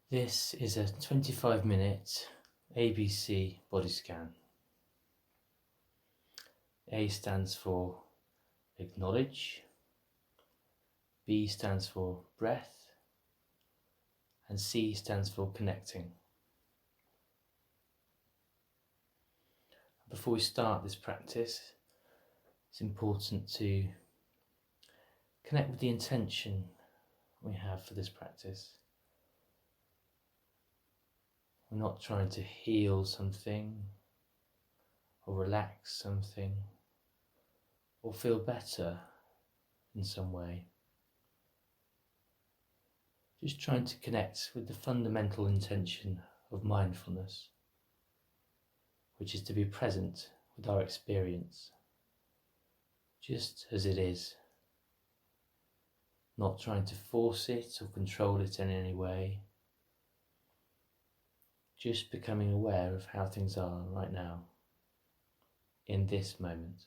This is a 25-minute ABC body scan. A stands for acknowledge, B stands for breath, and C stands for connecting. Before we start this practice, it's important to connect with the intention we have for this practice. We're not trying to heal something or relax something or feel better in some way. Just trying to connect with the fundamental intention of mindfulness, which is to be present with our experience, just as it is, not trying to force it or control it in any way, just becoming aware of how things are right now, in this moment.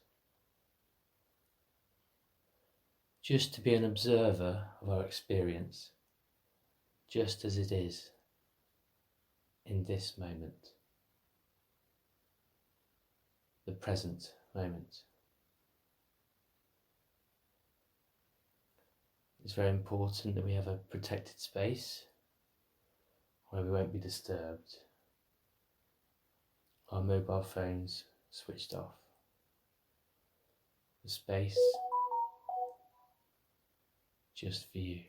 Just to be an observer of our experience, just as it is, in this moment, the present moment. It's very important that we have a protected space where we won't be disturbed. Our mobile phones switched off. The space just for you.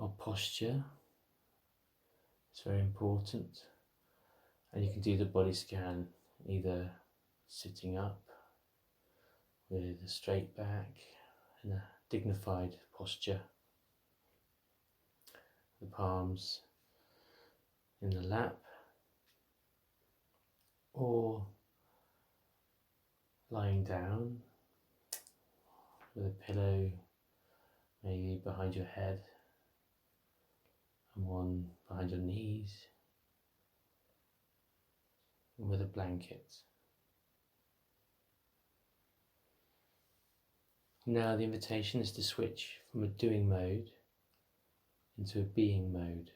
Our posture is very important, and you can do the body scan either sitting up with a straight back and a dignified posture, the palms in the lap, or lying down with a pillow maybe behind your head and one behind your knees, and with a blanket. Now the invitation is to switch from a doing mode into a being mode.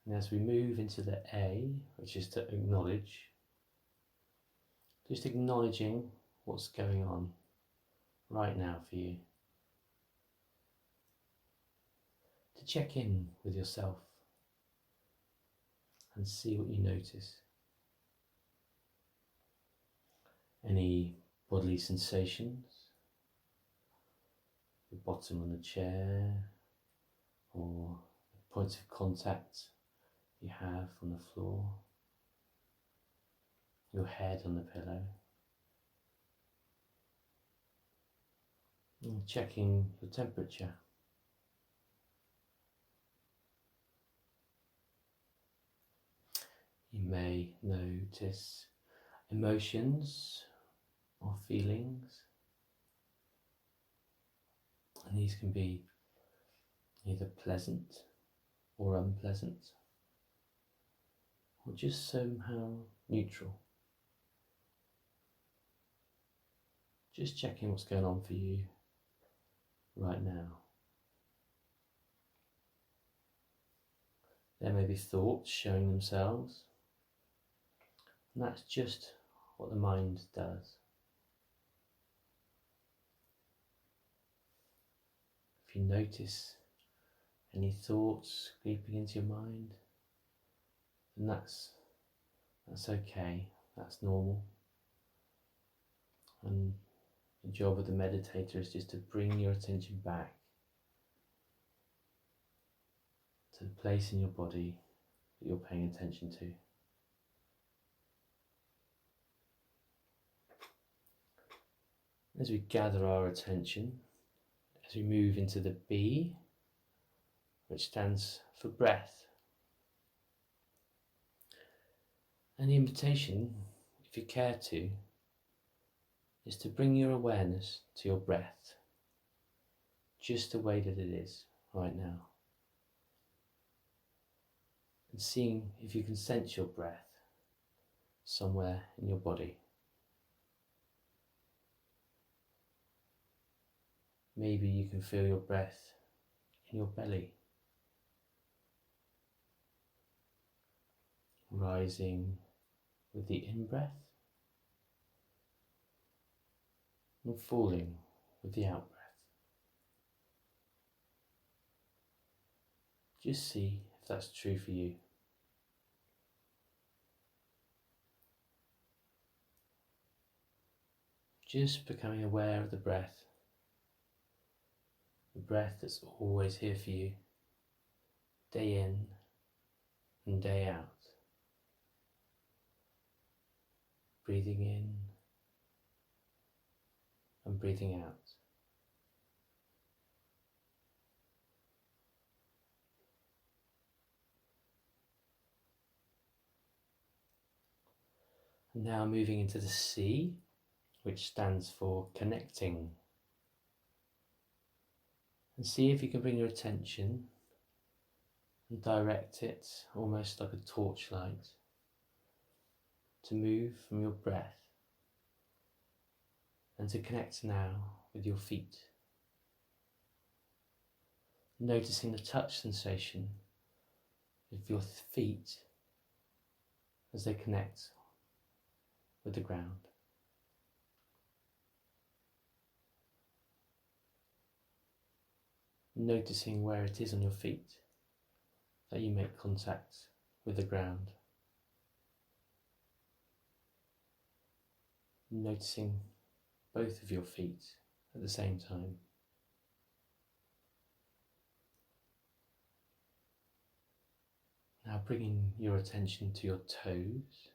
And as we move into the A, which is to acknowledge, just acknowledging what's going on right now for you. To check in with yourself and see what you notice. Any bodily sensations, the bottom of the chair, or the points of contact you have on the floor, your head on the pillow. And checking your temperature. You may notice emotions or feelings, and these can be either pleasant or unpleasant, or just somehow neutral. Just checking what's going on for you right now. There may be thoughts showing themselves, and that's just what the mind does. If you notice any thoughts creeping into your mind, then that's okay, that's normal. And the job of the meditator is just to bring your attention back to the place in your body that you're paying attention to. As we gather our attention, as we move into the B, which stands for breath. And the invitation, if you care to, is to bring your awareness to your breath, just the way that it is right now. And seeing if you can sense your breath somewhere in your body. Maybe you can feel your breath in your belly, rising with the in-breath and falling with the out-breath. Just see if that's true for you. Just becoming aware of the breath that's always here for you, day in and day out. Breathing in and breathing out. And now moving into the C, which stands for connecting. And see if you can bring your attention and direct it almost like a torchlight to move from your breath and to connect now with your feet. Noticing the touch sensation of your feet as they connect with the ground. Noticing where it is on your feet that you make contact with the ground. Noticing both of your feet at the same time. Now bringing your attention to your toes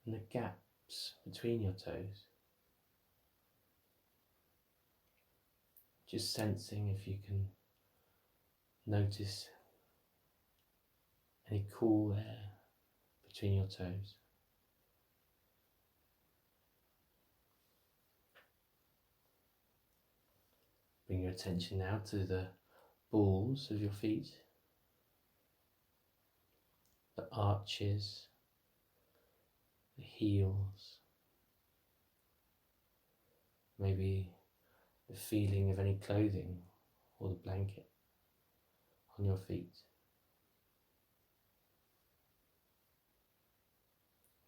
and the gaps between your toes. Just sensing if you can notice any cool air between your toes. Bring your attention now to the balls of your feet, the arches, the heels, maybe the feeling of any clothing or the blanket on your feet.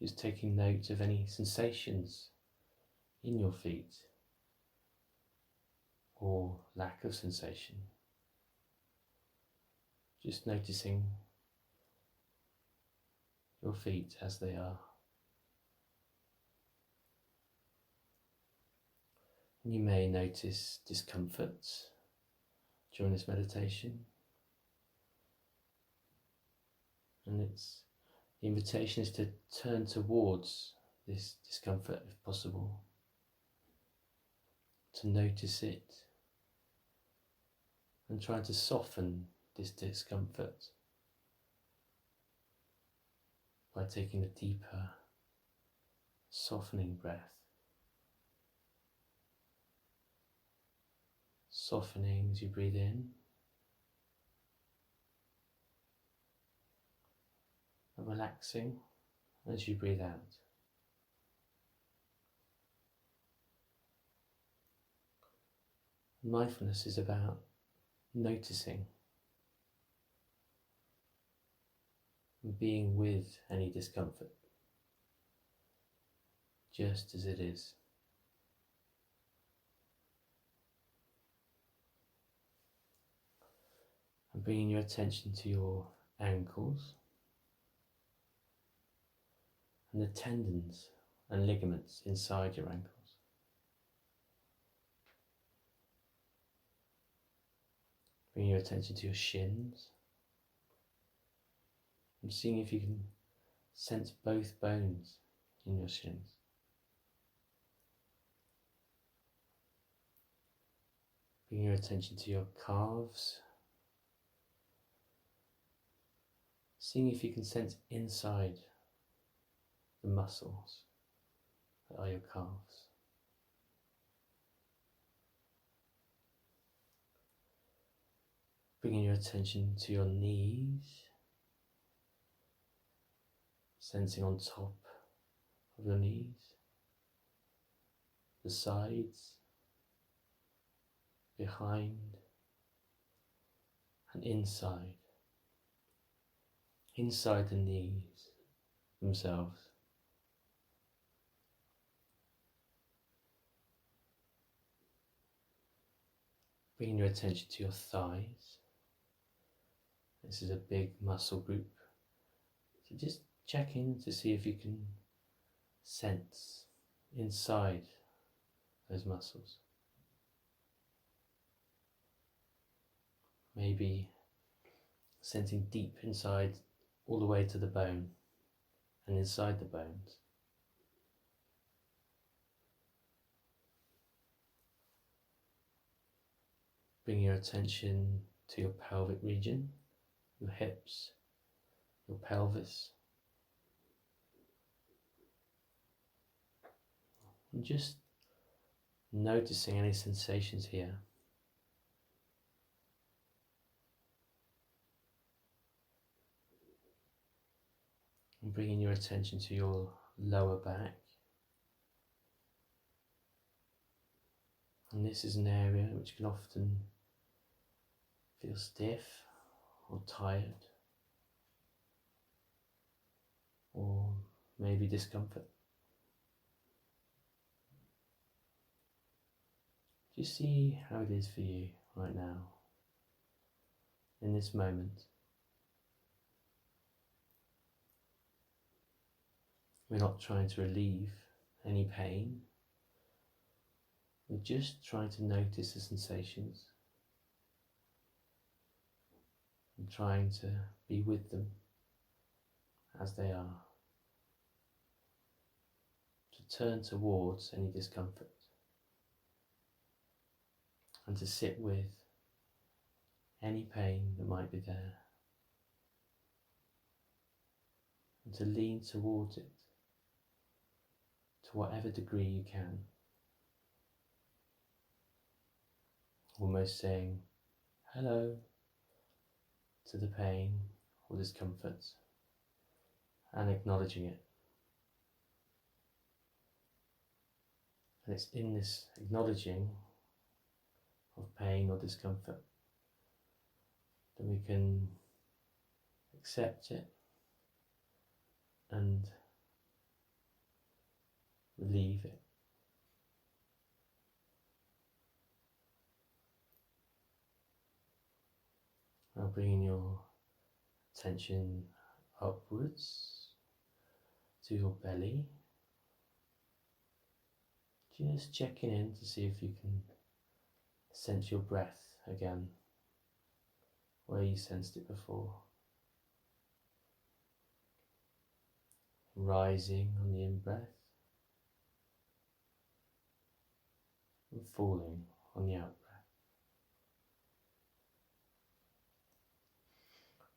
Just taking note of any sensations in your feet or lack of sensation. Just noticing your feet as they are. And you may notice discomfort during this meditation. And the invitation is to turn towards this discomfort if possible, to notice it and try to soften this discomfort by taking a deeper, softening breath. Softening as you breathe in and relaxing as you breathe out. Mindfulness is about noticing and being with any discomfort, just as it is. And bringing your attention to your ankles and the tendons and ligaments inside your ankles. Bring your attention to your shins and seeing if you can sense both bones in your shins. Bring your attention to your calves, seeing if you can sense inside the muscles that are your calves. Bringing your attention to your knees, sensing on top of your knees the sides, behind, and inside the knees themselves. Bring your attention to your thighs. This is a big muscle group. So just check in to see if you can sense inside those muscles. Maybe sensing deep inside all the way to the bone and inside the bones. Bring your attention to your pelvic region, your hips, your pelvis. And just noticing any sensations here. And bringing your attention to your lower back. And this is an area which can often feel stiff or tired, or maybe discomfort. Just see how it is for you right now, in this moment. We're not trying to relieve any pain. We're just trying to notice the sensations and trying to be with them as they are. To turn towards any discomfort and to sit with any pain that might be there and to lean towards it to whatever degree you can. Almost saying hello to the pain or discomfort and acknowledging it. And it's in this acknowledging of pain or discomfort that we can accept it and relieve it. Now bringing your attention upwards to your belly. Just checking in to see if you can sense your breath again, where you sensed it before. Rising on the in-breath and falling on the out-breath.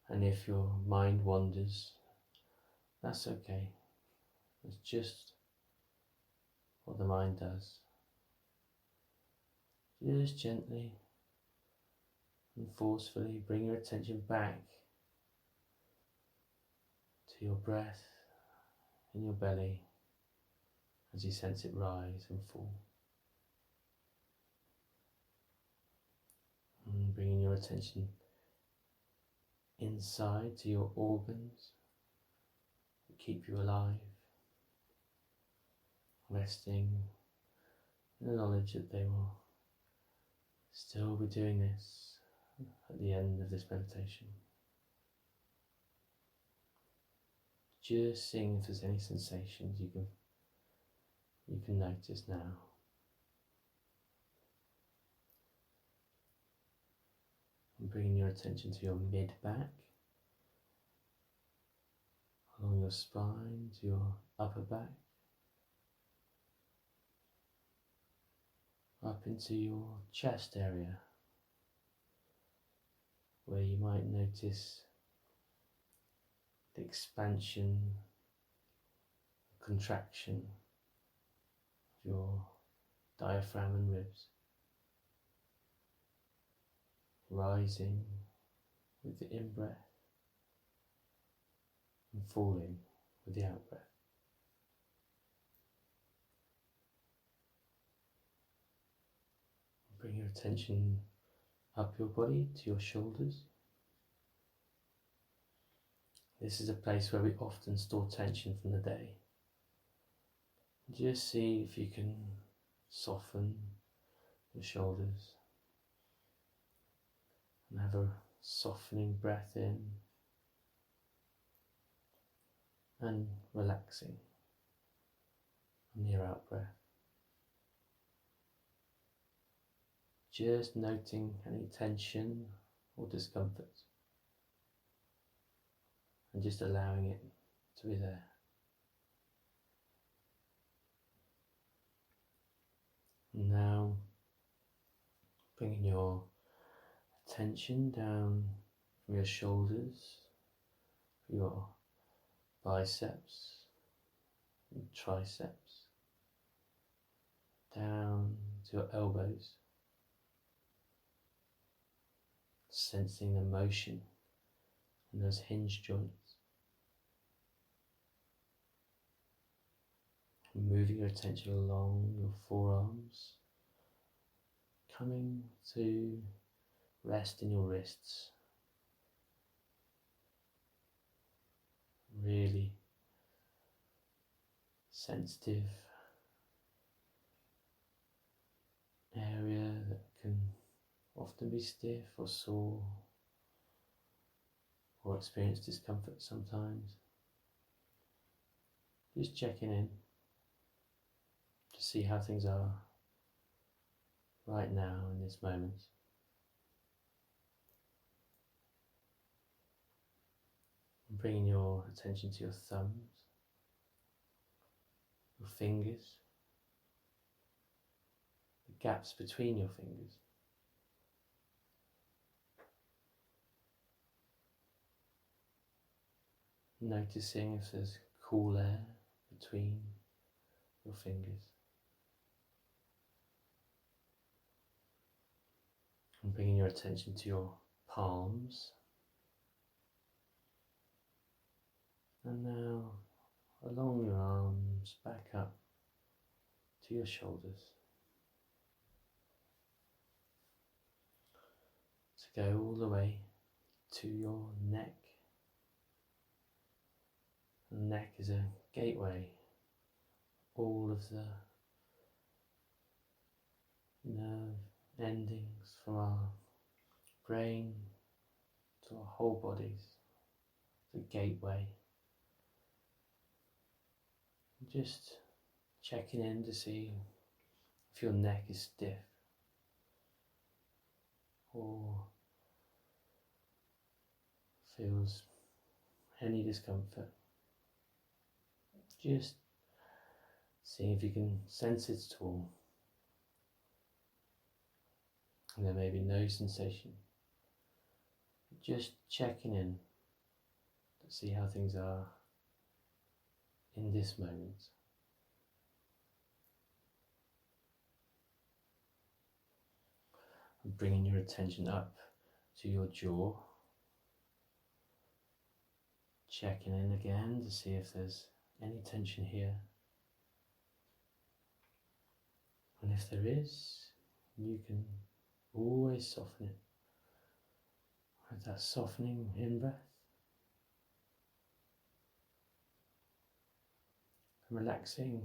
And if your mind wanders, that's okay. It's just what the mind does. Just gently and forcefully bring your attention back to your breath in your belly as you sense it rise and fall. And bringing your attention inside to your organs that keep you alive, resting in the knowledge that they will still be doing this at the end of this meditation. Just seeing if there's any sensations you can notice now. And bringing your attention to your mid-back, along your spine to your upper back, up into your chest area, where you might notice the expansion, contraction of your diaphragm and ribs, rising with the in-breath and falling with the out-breath. Bring your attention up your body to your shoulders. This is a place where we often store tension from the day. Just see if you can soften your shoulders and have a softening breath in and relaxing on your out breath. Just noting any tension or discomfort and just allowing it to be there. And now bringing your attention down from your shoulders, your biceps and triceps, down to your elbows, sensing the motion in those hinge joints. Moving your attention along your forearms, coming to rest in your wrists. Really sensitive area that can often be stiff or sore or experience discomfort sometimes. Just checking in to see how things are right now in this moment. And bringing your attention to your thumbs, your fingers, the gaps between your fingers. Noticing if there's cool air between your fingers. And bringing your attention to your palms. And now along your arms, back up to your shoulders. To go all the way to your neck. The neck is a gateway. All of the nerve endings from our brain to our whole bodies. The gateway. Just checking in to see if your neck is stiff or feels any discomfort. Just see if you can sense it at all. And there may be no sensation. Just checking in to see how things are in this moment. And bringing your attention up to your jaw. Checking in again to see if there's any tension here. And if there is, you can always soften it with that softening in-breath. And relaxing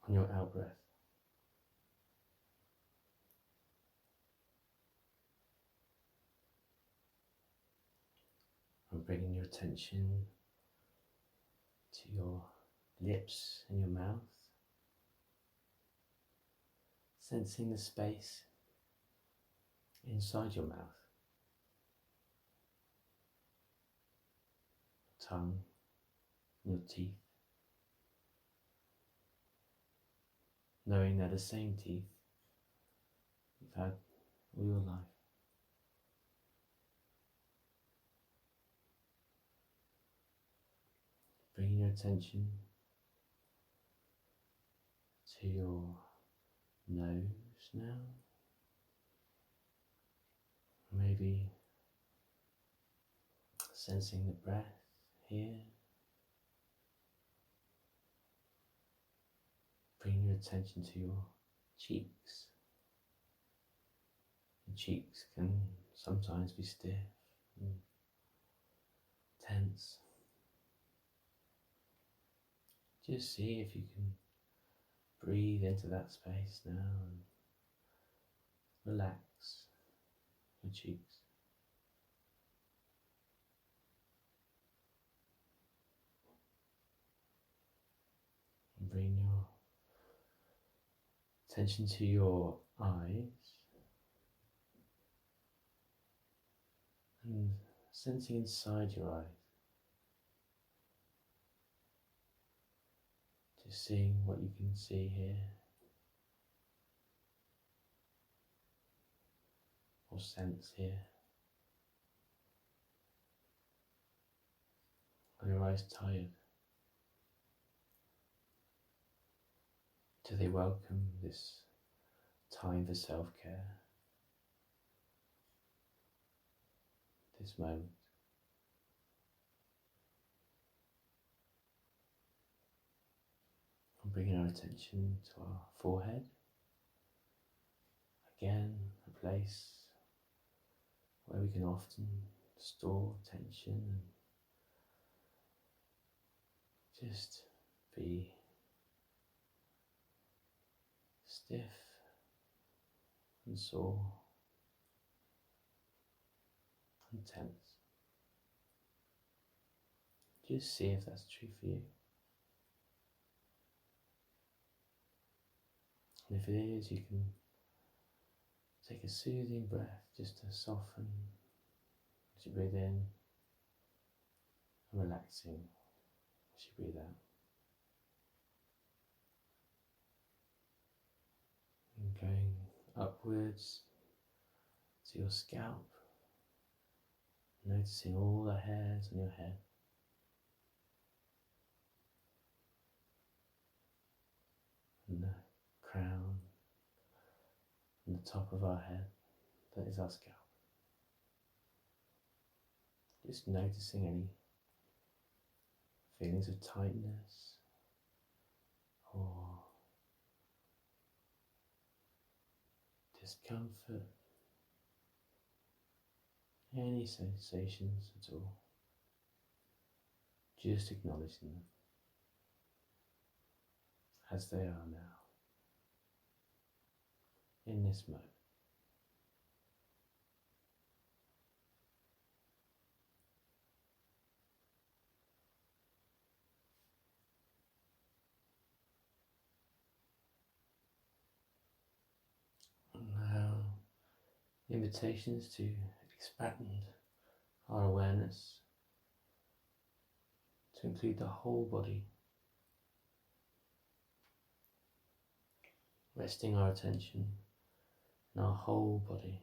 on your out-breath. And bringing your attention to your lips and your mouth. Sensing the space inside your mouth. Tongue, your teeth. Knowing they're the same teeth you've had all your life. Bringing your attention to your nose now. Maybe sensing the breath here. Bring your attention to your cheeks, cheeks can sometimes be stiff and tense. Just see if you can breathe into that space now and relax your cheeks. And bring your attention to your eyes and sensing inside your eyes. Just seeing what you can see here or sense here. Are your eyes tired? Do they welcome this time for self-care? This moment? And bringing our attention to our forehead. Again, a place where we can often store tension and just be stiff and sore and tense. Just see if that's true for you. And if it is, you can take a soothing breath just to soften as you breathe in and relaxing as you breathe out. And going upwards to your scalp, noticing all the hairs on your head. And the crown and the top of our head, that is our scalp. Just noticing any feelings of tightness or discomfort, any sensations at all. Just acknowledging them as they are now, in this moment. And now, invitations to expand our awareness to include the whole body. Resting our attention in our whole body,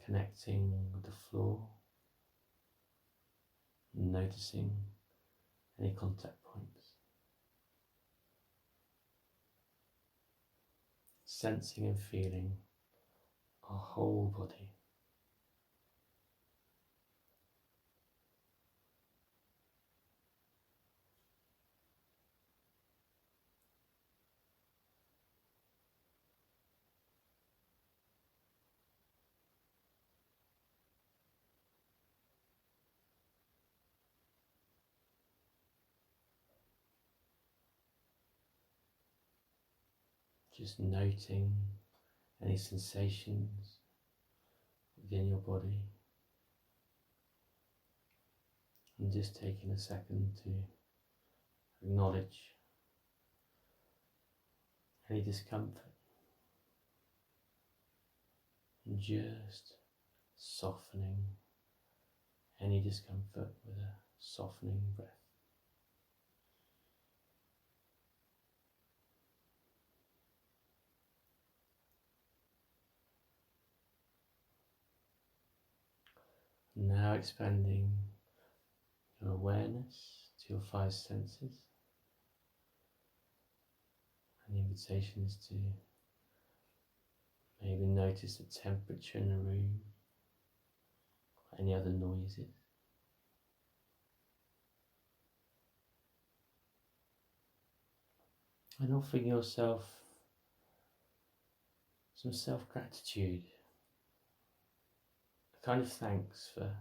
connecting with the floor, noticing any contact points, sensing and feeling our whole body. Just noting any sensations within your body, and just taking a second to acknowledge any discomfort and just softening any discomfort with a softening breath. Now expanding your awareness to your 5 senses, and the invitation is to maybe notice the temperature in the room, or any other noises. And offering yourself some self-gratitude, a kind of thanks for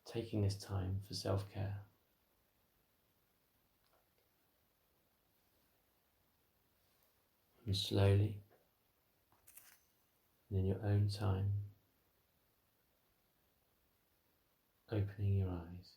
taking this time for self-care. And slowly, and in your own time, opening your eyes.